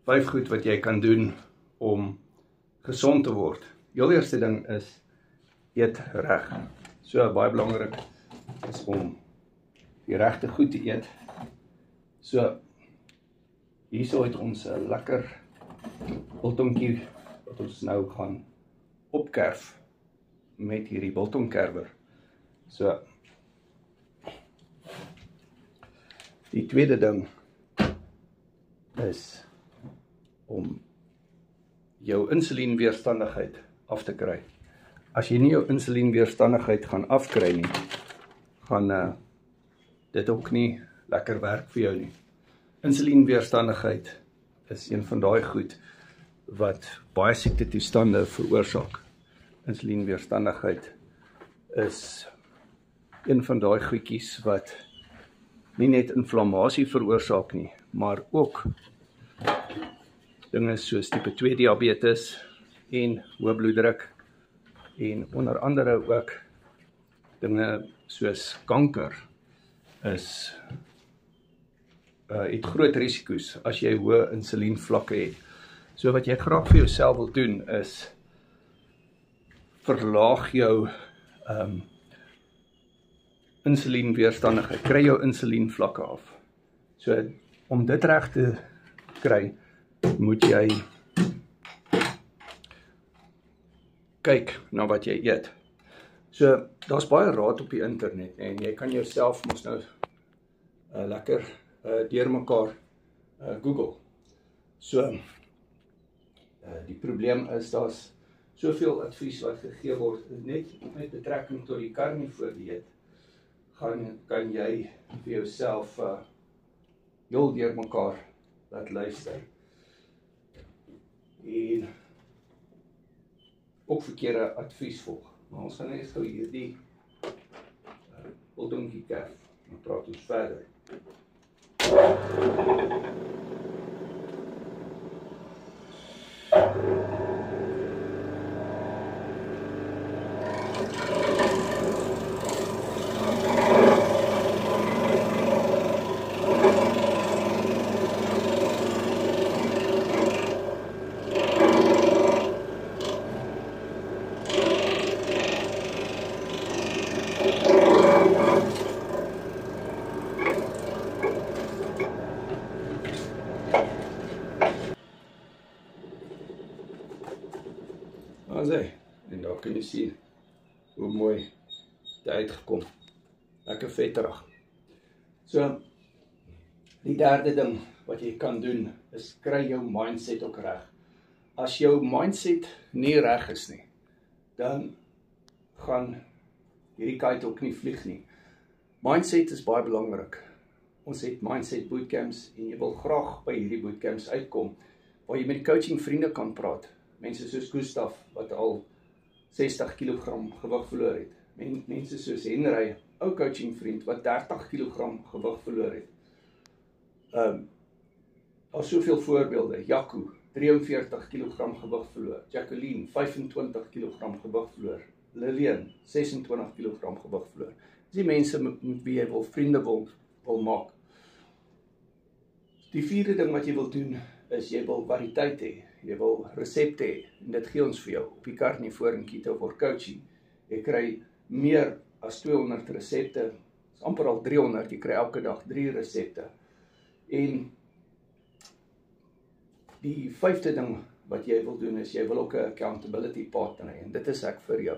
5 goed wat jy kan doen om gesond te word. Heel eerste ding is eet reg. So baie belangrik is om die regte goed te eet. So hierso het ons 'n lekker biltongkie wat ons nou gaan opkerf met hierdie biltongkerwer. So die tweede ding is om jou insulienweerstandigheid af te kry. As jy nie jou insulienweerstandigheid gaan afkry nie, gaan dit ook nie lekker werk vir jou nie. Insulienweerstandigheid is een van daai goed wat baie siektetoestande veroorsaak. Insulienweerstandigheid is een van daai goedjies wat nie net inflammasie veroorsaak nie, maar ook dinge soos tipe 2 diabetes en hoë bloeddruk en onder andere ook dinge soos kanker is het groot risiko's as jy hoë insulienvlakke het. So wat jy graag vir jouself wil doen is verlaag jou insulienweerstandigheid, kry jou insulienvlakke af. So om dit reg te kry, moet jy kyk na wat jy eet. So daar's baie raad op die internet en jy kan jouself mos nou lekker deurmekaar Google. So die probleem is daar's soveel advies wat gegee word net met betrekking tot die carnivore dieet. Kan jy vir jouself heel deurmekaar laat luister. En ook verkeerde advies volg. Maar ons gaan net gou hierdie biltongkie kerf. Dan praat ons verder. En daar kan jy sien hoe mooi dit uitgekom. Lekker vetterig. So, die derde ding wat jy kan doen is kry jou mindset ook reg. As jou mindset nie reg is nie, dan gaan hierdie kite ook nie vlieg nie. Mindset is baie belangrik. Ons het mindset bootcamps en jy wil graag by hierdie bootcamps uitkom waar jy met die coaching vriende kan praat. Mense soos Gustav wat al 60 kg gewig verloor het. Mense soos Henry, ou coaching vriend wat 30 kg gewig verloor het. Daar is soveel voorbeelde. Jaco, 43 kg gewig verloor. Jacqueline, 25 kg gewig verloor. Lillian, 26 kg gewig verloor. Dis die mense met wie jy wil vriende wil maak. Die vierde ding wat jy wil doen is jy wil variëteit hê. Jy wil resepte hê, en dit gee ons vir jou op die Carnivore en Keto for Coaching. Jy kry meer as 200 resepte, is amper al 300, jy kry elke dag 3 resepte. En die 5de ding wat jy wil doen is, jy wil ook 'n accountability partner hê, en dit is ek vir jou.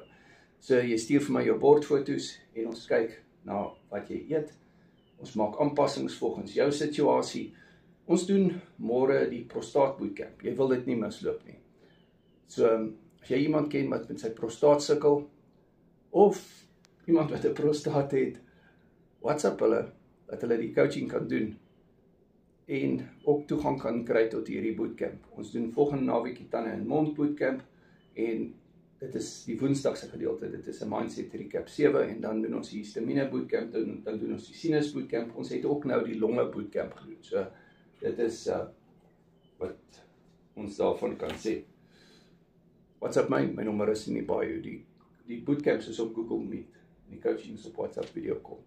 So jy stuur vir my jou bordfoto's, en ons kyk na wat jy eet. Ons maak aanpassings volgens jou situasie. Ons doen môre die prostaat bootcamp. Jy wil dit nie misloop nie. So, as jy iemand ken wat met sy prostaat sukkel, of iemand wat 'n prostaat het, WhatsApp hulle, dat hulle die coaching kan doen, en ook toegang kan kry tot hierdie bootcamp. Ons doen volgende naweek tande en mond bootcamp, en dit is die woensdagse gedeelte, dit is 'n mindset recap 7, en dan doen ons die histamine bootcamp, dan doen ons die sinus bootcamp, ons het ook nou die longe bootcamp gedoen. So, dit is wat ons daarvan kan sê. WhatsApp my nommer is in die bio. Die bootcamps is op Google Meet. Die coaching is op WhatsApp video call.